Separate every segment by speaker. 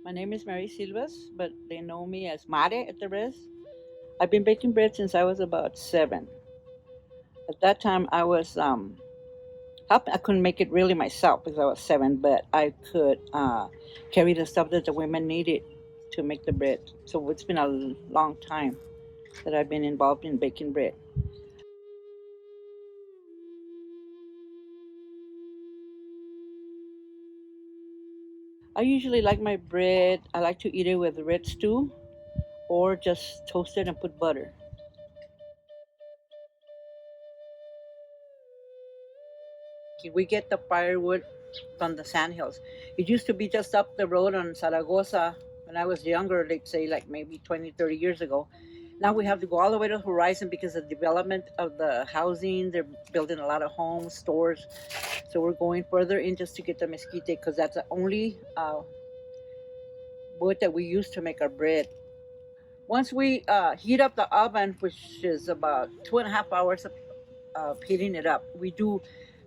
Speaker 1: My name is Mary Silvas, but they know me as Mare at the res. I've been baking bread since I was about 7. At that time, I was I couldn't make it really myself because I was 7, but I could carry the stuff that the women needed to make the bread. So it's been a long time that I've been involved in baking bread. I usually like my bread. I like to eat it with red stew or just toast it and put butter. We get the firewood from the sandhills. It used to be just up the road on Zaragoza when I was younger, let's say like maybe 20, 30 years ago. Now we have to go all the way to the horizon because of the development of the housing. They're building a lot of homes, stores. So we're going further in just to get the mesquite because that's the only wood that we use to make our bread. Once we heat up the oven, which is about 2.5 hours of heating it up, we do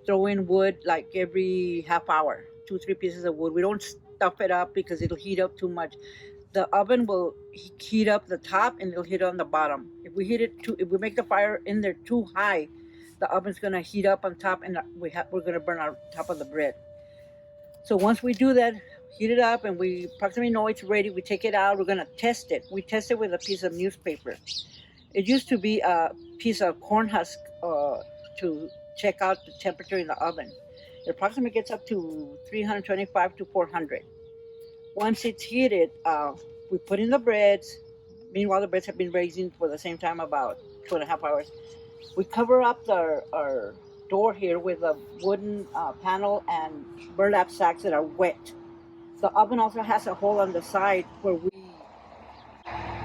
Speaker 1: throw in wood like every half hour, 2, 3 pieces of wood. We don't stuff it up because it'll heat up too much. The oven will heat up the top and it'll heat on the bottom. If we make the fire in there too high, the oven's gonna heat up on top and we're gonna burn our top of the bread. So once we do that, heat it up and we approximately know it's ready, we take it out, we're gonna test it. We test it with a piece of newspaper. It used to be a piece of corn husk to check out the temperature in the oven. It approximately gets up to 325 to 400. Once it's heated, we put in the breads. Meanwhile, the breads have been raising for the same time, about 2.5 hours. We cover up our door here with a wooden panel and burlap sacks that are wet. The oven also has a hole on the side where we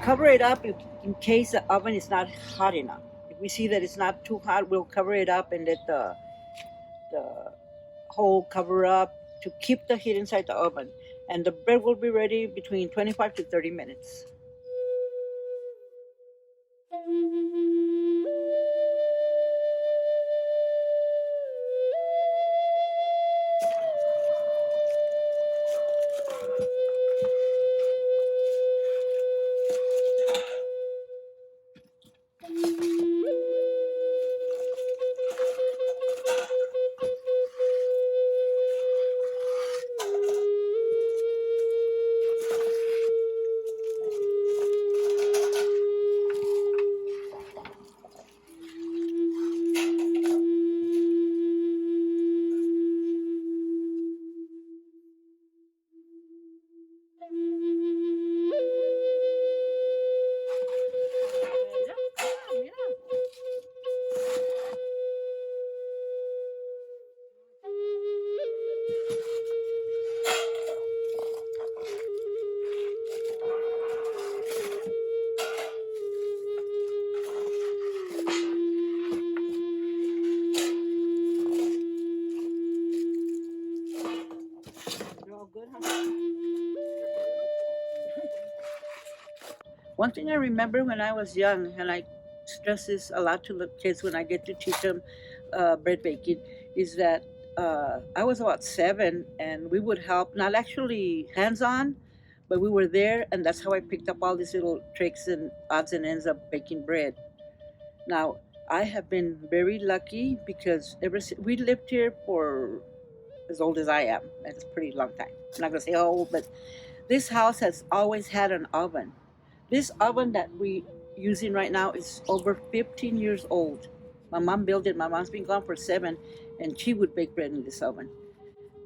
Speaker 1: cover it up in case the oven is not hot enough. If we see that it's not too hot, we'll cover it up and let the hole cover up to keep the heat inside the oven. And the bread will be ready between 25 to 30 minutes. They're all good, huh? One thing I remember when I was young, and I stress this a lot to the kids when I get to teach them bread baking, is that I was about 7 and we would help, not actually hands on, but we were there, and that's how I picked up all these little tricks and odds and ends of baking bread. Now, I have been very lucky because we lived here for as old as I am. That's a pretty long time. I'm not gonna say how old, but this house has always had an oven. This oven that we using right now is over 15 years old. My mom built it. My mom's been gone for 7, and she would bake bread in this oven.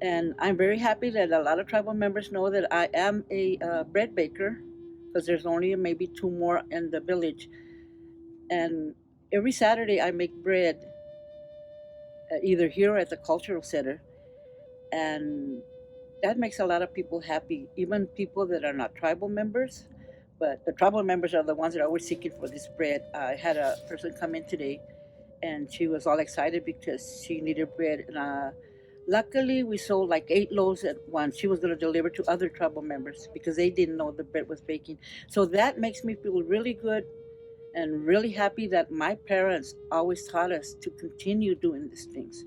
Speaker 1: And I'm very happy that a lot of tribal members know that I am a bread baker because there's only maybe 2 more in the village. And every Saturday I make bread either here or at the cultural center. And that makes a lot of people happy, even people that are not tribal members. But the tribal members are the ones that are always seeking for this bread. I had a person come in today, and she was all excited because she needed bread. And luckily, we sold like 8 loaves at once. She was going to deliver to other tribal members because they didn't know the bread was baking. So that makes me feel really good and really happy that my parents always taught us to continue doing these things.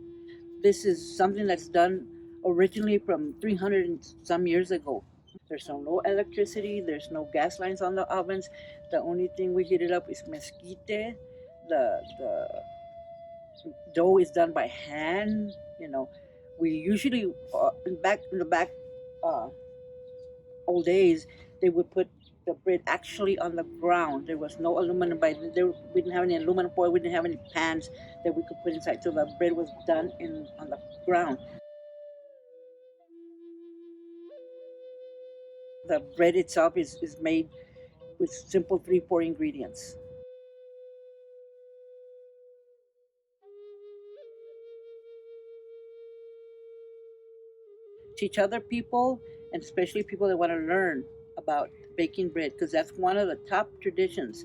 Speaker 1: This is something that's done originally from 300 and some years ago. There's no electricity. There's no gas lines on the ovens. The only thing we heat it up is mesquite. The dough is done by hand. We usually in the back uh, old days they would put the bread actually on the ground. There was no aluminum by there. We didn't have any aluminum foil. We didn't have any pans that we could put inside. So the bread was done in on the ground. The bread itself is made with simple 3-4 ingredients. Teach other people, and especially people that want to learn about baking bread, because that's one of the top traditions.